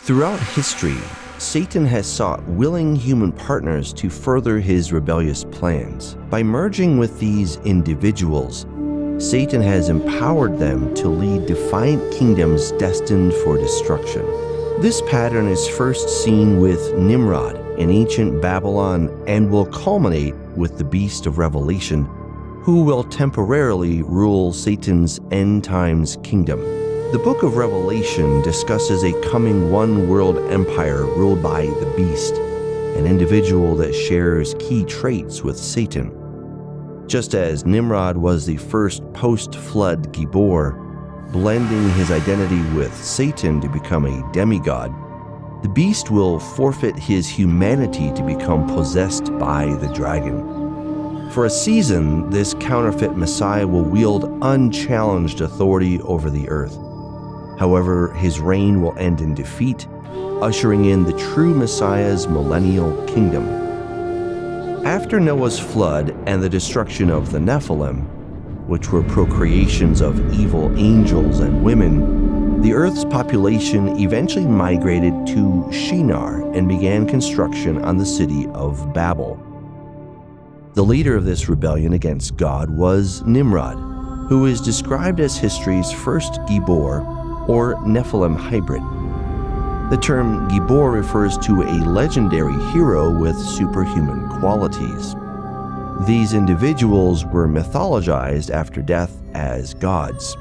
Throughout history, Satan has sought willing human partners to further his rebellious plans. By merging with these individuals, Satan has empowered them to lead defiant kingdoms destined for destruction. This pattern is first seen with Nimrod in ancient Babylon and will culminate with the beast of Revelation, who will temporarily rule Satan's end times kingdom. The book of Revelation discusses a coming one-world empire ruled by the beast, an individual that shares key traits with Satan. Just as Nimrod was the first post-flood Gibor, blending his identity with Satan to become a demigod, the beast will forfeit his humanity to become possessed by the dragon. For a season, this counterfeit Messiah will wield unchallenged authority over the earth. However, his reign will end in defeat, ushering in the true Messiah's millennial kingdom. After Noah's flood and the destruction of the Nephilim, which were procreations of evil angels and women, the Earth's population eventually migrated to Shinar and began construction on the city of Babel. The leader of this rebellion against God was Nimrod, who is described as history's first Gibor, or Nephilim hybrid. The term Gibor refers to a legendary hero with superhuman qualities. These individuals were mythologized after death as gods.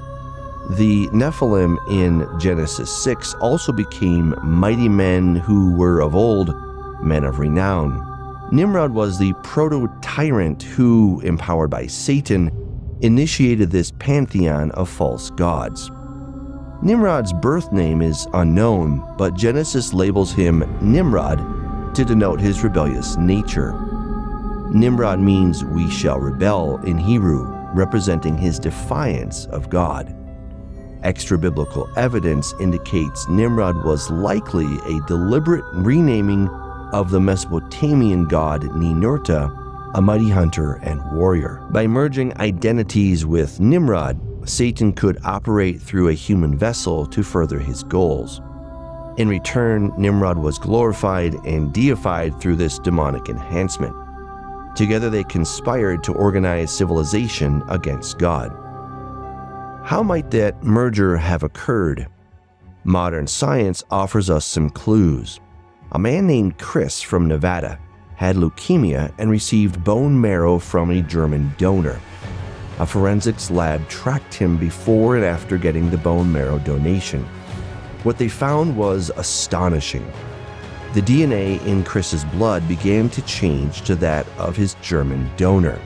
The Nephilim in Genesis 6 also became mighty men who were of old, men of renown. Nimrod was the proto-tyrant who, empowered by Satan, initiated this pantheon of false gods. Nimrod's birth name is unknown, but Genesis labels him Nimrod to denote his rebellious nature. Nimrod means "we shall rebel" in Hebrew, representing his defiance of God. Extra-biblical evidence indicates Nimrod was likely a deliberate renaming of the Mesopotamian god Ninurta, a mighty hunter and warrior. By merging identities with Nimrod, Satan could operate through a human vessel to further his goals. In return, Nimrod was glorified and deified through this demonic enhancement. Together they conspired to organize civilization against God. How might that merger have occurred? Modern science offers us some clues. A man named Chris from Nevada had leukemia and received bone marrow from a German donor. A forensics lab tracked him before and after getting the bone marrow donation. What they found was astonishing. The DNA in Chris's blood began to change to that of his German donor.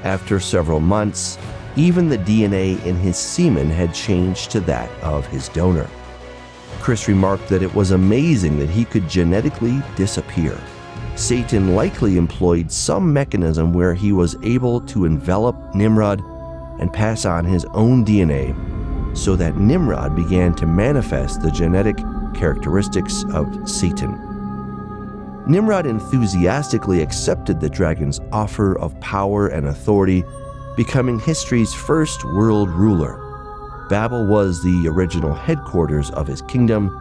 After several months, even the DNA in his semen had changed to that of his donor. Chris remarked that it was amazing that he could genetically disappear. Satan likely employed some mechanism where he was able to envelop Nimrod and pass on his own DNA, so that Nimrod began to manifest the genetic characteristics of Satan. Nimrod enthusiastically accepted the dragon's offer of power and authority, becoming history's first world ruler. Babel was the original headquarters of his kingdom,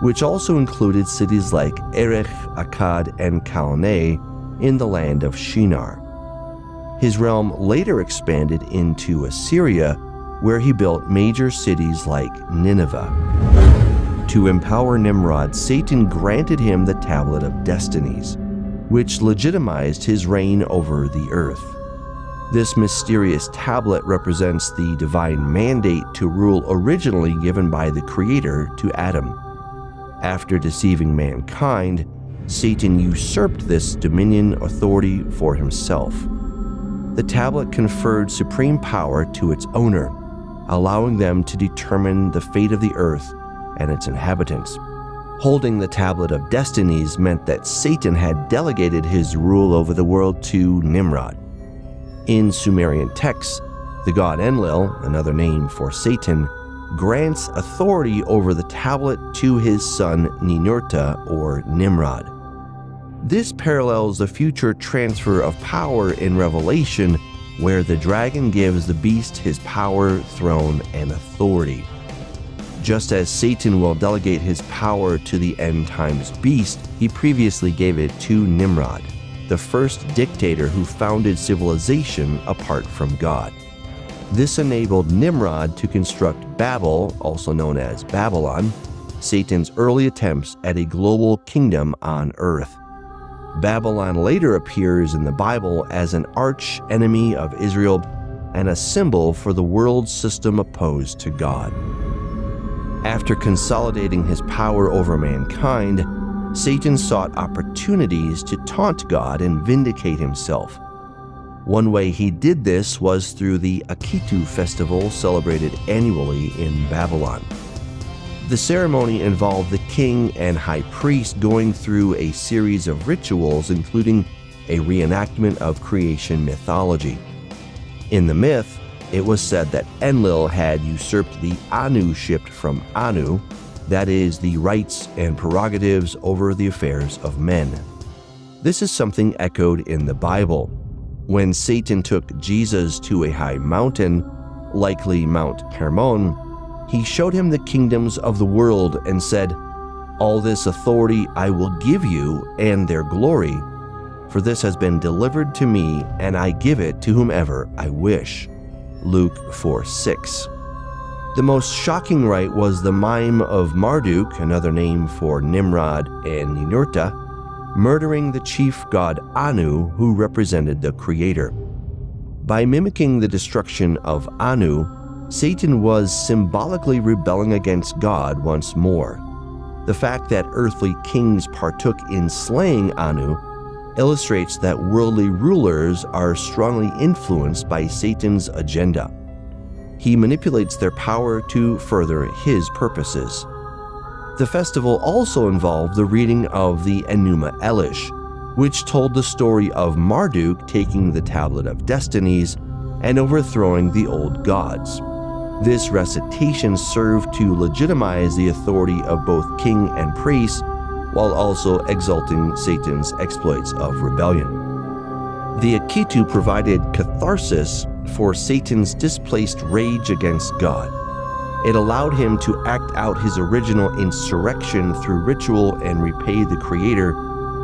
which also included cities like Erech, Akkad, and Calneh in the land of Shinar. His realm later expanded into Assyria, where he built major cities like Nineveh. To empower Nimrod, Satan granted him the Tablet of Destinies, which legitimized his reign over the earth. This mysterious tablet represents the divine mandate to rule originally given by the Creator to Adam. After deceiving mankind, Satan usurped this dominion authority for himself. The tablet conferred supreme power to its owner, allowing them to determine the fate of the earth and its inhabitants. Holding the Tablet of Destinies meant that Satan had delegated his rule over the world to Nimrod. In Sumerian texts, the god Enlil, another name for Satan, grants authority over the tablet to his son Ninurta, or Nimrod. This parallels the future transfer of power in Revelation, where the dragon gives the beast his power, throne, and authority. Just as Satan will delegate his power to the end times beast, he previously gave it to Nimrod, the first dictator who founded civilization apart from God. This enabled Nimrod to construct Babel, also known as Babylon, Satan's early attempts at a global kingdom on earth. Babylon later appears in the Bible as an arch enemy of Israel and a symbol for the world system opposed to God. After consolidating his power over mankind, Satan sought opportunities to taunt God and vindicate himself. One way he did this was through the Akitu festival celebrated annually in Babylon. The ceremony involved the king and high priest going through a series of rituals, including a reenactment of creation mythology. In the myth, it was said that Enlil had usurped the Anu-ship from Anu, that is, the rights and prerogatives over the affairs of men. This is something echoed in the Bible. When Satan took Jesus to a high mountain, likely Mount Hermon, he showed him the kingdoms of the world and said, "All this authority I will give you and their glory, for this has been delivered to me, and I give it to whomever I wish." Luke 4:6. The most shocking rite was the mime of Marduk, another name for Nimrod and Ninurta, murdering the chief god Anu, who represented the creator. By mimicking the destruction of Anu, Satan was symbolically rebelling against God once more. The fact that earthly kings partook in slaying Anu illustrates that worldly rulers are strongly influenced by Satan's agenda. He manipulates their power to further his purposes. The festival also involved the reading of the Enigma Elish, which told the story of Marduk taking the Tablet of Destinies and overthrowing the old gods. This recitation served to legitimize the authority of both king and priest, while also exalting Satan's exploits of rebellion. The Akitu provided catharsis for Satan's displaced rage against God. It allowed him to act out his original insurrection through ritual and repay the Creator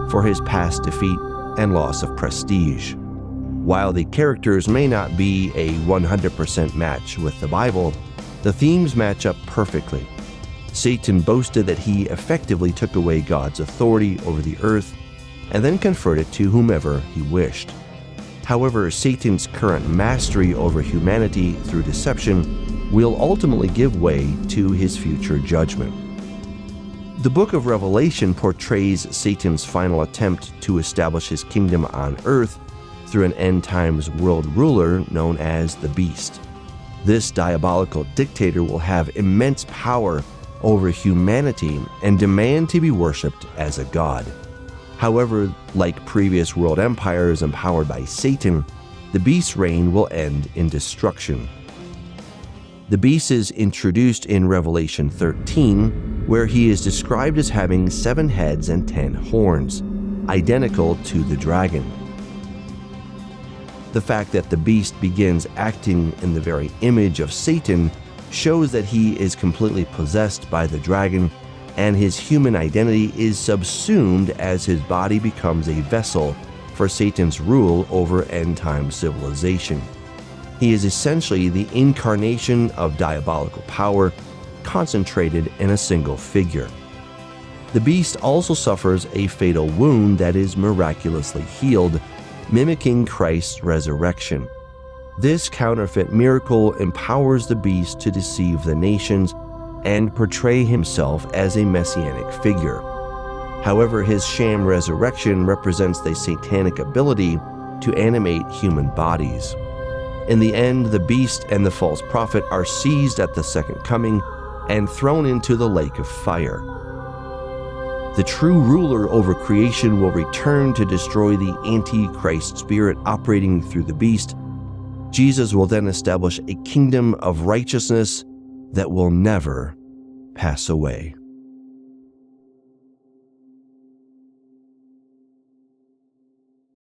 for his past defeat and loss of prestige. While the characters may not be a 100% match with the Bible, the themes match up perfectly. Satan boasted that he effectively took away God's authority over the earth and then conferred it to whomever he wished. However, Satan's current mastery over humanity through deception will ultimately give way to his future judgment. The book of Revelation portrays Satan's final attempt to establish his kingdom on earth through an end-times world ruler known as the Beast. This diabolical dictator will have immense power over humanity and demand to be worshipped as a god. However, like previous world empires empowered by Satan, the Beast's reign will end in destruction. The Beast is introduced in Revelation 13, where he is described as having 7 heads and 10 horns, identical to the dragon. The fact that the Beast begins acting in the very image of Satan shows that he is completely possessed by the dragon, and his human identity is subsumed as his body becomes a vessel for Satan's rule over end-time civilization. He is essentially the incarnation of diabolical power, concentrated in a single figure. The Beast also suffers a fatal wound that is miraculously healed, mimicking Christ's resurrection. This counterfeit miracle empowers the Beast to deceive the nations and portray himself as a messianic figure. However, his sham resurrection represents the satanic ability to animate human bodies. In the end, the Beast and the false prophet are seized at the second coming and thrown into the lake of fire. The true ruler over creation will return to destroy the Antichrist spirit operating through the Beast. Jesus will then establish a kingdom of righteousness that will never pass away.